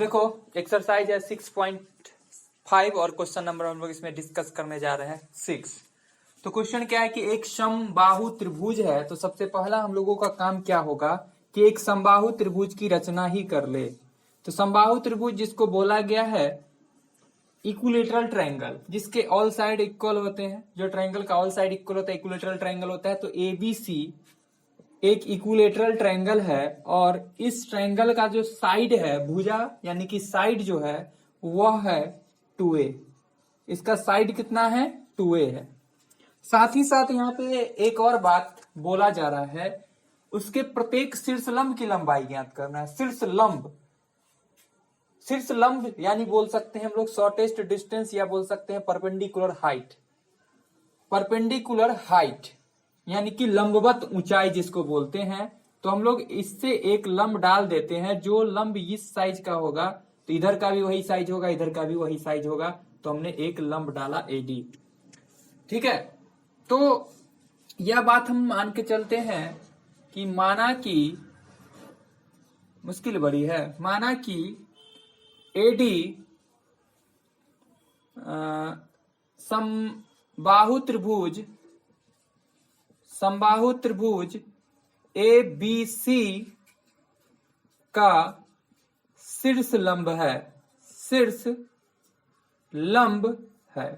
देखो एक्सरसाइज है 6.5 और क्वेश्चन नंबर हम लोग इसमें डिस्कस करने जा रहे हैं 6। तो क्वेश्चन क्या है कि एक समबाहु त्रिभुज है। तो सबसे पहला हम लोगों का काम क्या होगा कि एक समबाहु त्रिभुज की रचना ही कर ले। तो समबाहु त्रिभुज जिसको बोला गया है इक्विलेटरल ट्रायंगल, जिसके ऑल साइड इक्वल होते हैं, जो ट्रायंगल का ऑल साइड इक्वल होता है इक्विलेटरल ट्रायंगल होता है। तो एबीसी एक इक्विलेटरल ट्रायंगल है और इस ट्रायंगल का जो साइड है भुजा यानी कि साइड जो है वह है 2a। इसका साइड कितना है 2a है। साथ ही साथ यहाँ पे एक और बात बोला जा रहा है, उसके प्रत्येक शीर्षलंब की लंबाई ज्ञात करना है। शीर्षलंब यानी बोल सकते हैं हम लोग शॉर्टेस्ट डिस्टेंस या बोल सकते हैं परपेंडिकुलर हाइट यानी कि लंबवत ऊंचाई जिसको बोलते हैं। तो हम लोग इससे एक लंब डाल देते हैं, जो लंब इस साइज का होगा तो इधर का भी वही साइज होगा, इधर का भी वही साइज होगा। तो हमने एक लंब डाला एडी। ठीक है, तो यह बात हम मान के चलते हैं कि माना कि मुश्किल बड़ी है, माना कि एडी समबाहु त्रिभुज ए बी सी का शीर्ष लंब है।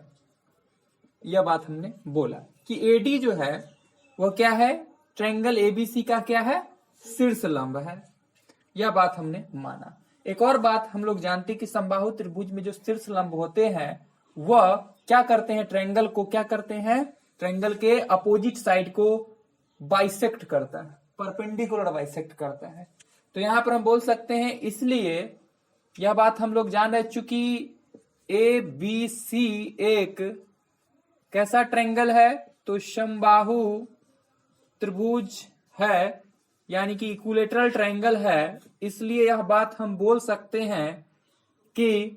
यह बात हमने बोला कि एडी जो है वह क्या है, ट्रायंगल एबीसी का क्या है, शीर्ष लंब है। यह बात हमने माना। एक और बात हम लोग जानते हैं कि समबाहु त्रिभुज में जो शीर्ष लंब होते हैं वह क्या करते हैं, ट्रायंगल को क्या करते हैं, ट्रायंगल के अपोजिट साइड को बाइसेक्ट करता है, परपेंडिकुलर बाइसेक्ट करता है। तो यहां पर हम बोल सकते हैं, इसलिए यह बात हम लोग जान रहे, चूंकि ए बी सी एक कैसा ट्रायंगल है, तो समबाहु त्रिभुज है यानी कि इक्विलेटरल ट्रायंगल है। इसलिए यह बात हम बोल सकते हैं कि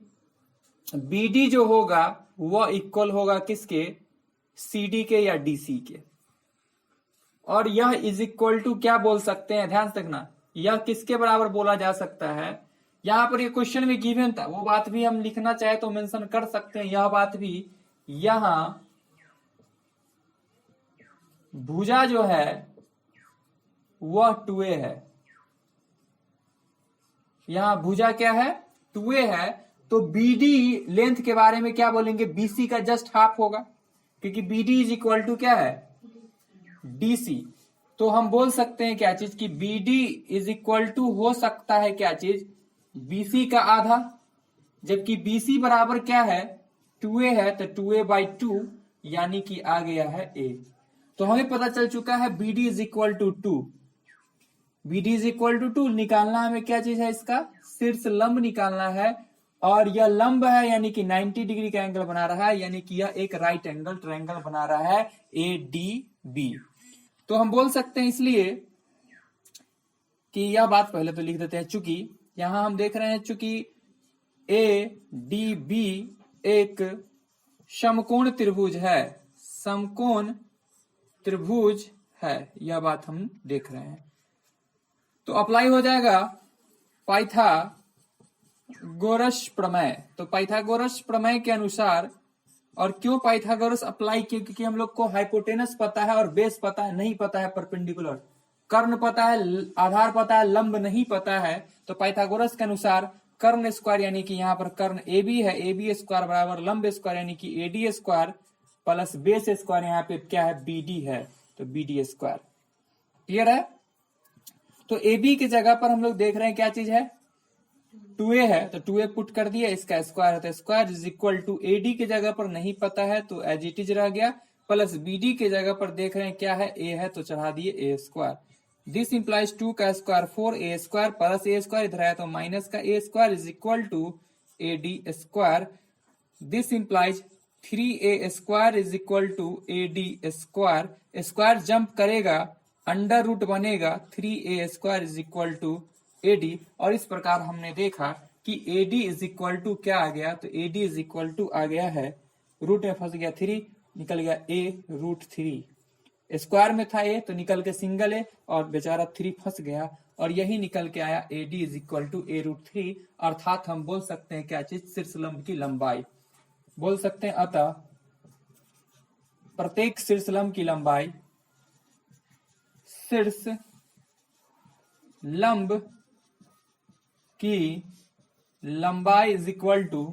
बीडी जो होगा वह इक्वल होगा किसके, सीडी के या डीसी के। और यह इज इक्वल टू क्या बोल सकते हैं, ध्यान से देखना, यह किसके बराबर बोला जा सकता है। यहां पर ये क्वेश्चन में गिवन था, वो बात भी हम लिखना चाहे तो मेंशन कर सकते हैं। यह बात भी, यहां भुजा जो है वह 2a है। यहां भुजा क्या है, 2a है। तो बीडी लेंथ के बारे में क्या बोलेंगे, बीसी का जस्ट हाफ होगा, क्योंकि बीडी इज इक्वल टू क्या है, डीसी। तो हम बोल सकते हैं क्या चीज कि बीडी इज इक्वल टू हो सकता है क्या चीज, बीसी का आधा, जबकि बीसी बराबर क्या है 2a है। तो 2a/2 यानी कि आ गया है a। तो हमें पता चल चुका है BD is equal to 2। BD is equal to 2 निकालना हमें क्या चीज है, इसका शीर्ष लंब निकालना है। और यह लंब है यानी कि 90 डिग्री का एंगल बना रहा है, यानी कि यह एक राइट एंगल ट्रायंगल बना रहा है ADB। तो हम बोल सकते हैं इसलिए कि यह बात पहले तो लिख देते हैं, चूंकि यहां हम देख रहे हैं चूंकि ADB एक समकोण त्रिभुज है, यह बात हम देख रहे हैं। तो अप्लाई हो जाएगा पाइथागोरस प्रमेय। तो पाइथागोरस प्रमेय के अनुसार, और क्यों पाइथागोरस अप्लाई किया, क्योंकि हम लोग को हाइपोटेनस पता है और बेस पता है, नहीं पता है परपेंडिकुलर, कर्ण पता है, आधार पता है, लंब नहीं पता है। तो पाइथागोरस के अनुसार कर्ण स्क्वायर यानी कि यहाँ पर कर्ण AB है, AB स्क्वायर बराबर लंब स्क्वायर यानी कि AD square plus base square, यहाँ पे क्या है BD है, तो BD स्क्वायर। क्लियर है। तो AB की जगह पर हम लोग देख रहे हैं क्या चीज है, 2a है। तो 2a पुट कर दिया, इसका स्क्वायर है, तो square is equal to AD की जगह पर नहीं पता है तो एज इट इज रह गया, प्लस BD की जगह पर देख रहे हैं क्या है, a है, तो चढ़ा दिए a स्क्वायर। दिस इंप्लाइज 2 का square 4a square plus a square, इधर है तो माइनस का a square is equal to AD square. This implies 3a square is equal to AD square. Square jump करेगा, अंडर रूट बनेगा, 3a square is equal to AD। और इस प्रकार हमने देखा कि AD इज इक्वल टू क्या आ गया, तो AD इज इक्वल टू आ गया है, रूट में फंस गया 3, निकल गया a√3। स्क्वायर में था ए तो निकल के सिंगल ए और बेचारा 3 फंस गया और यही निकल के आया AD is equal to A√3। अर्थात हम बोल सकते हैं क्या चीज, शीर्षलंब की लंबाई बोल सकते हैं। अतः प्रत्येक शीर्षलंब की लंबाई, शीर्ष लंब की लंबाई इज इक्वल टू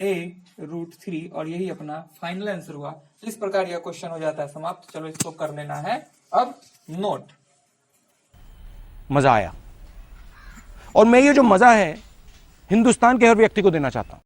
A√3 और यही अपना फाइनल आंसर हुआ। इस प्रकार यह क्वेश्चन हो जाता है समाप्त। चलो इसको कर लेना है अब नोट। मजा आया और मैं ये जो मजा है हिंदुस्तान के हर व्यक्ति को देना चाहता हूं।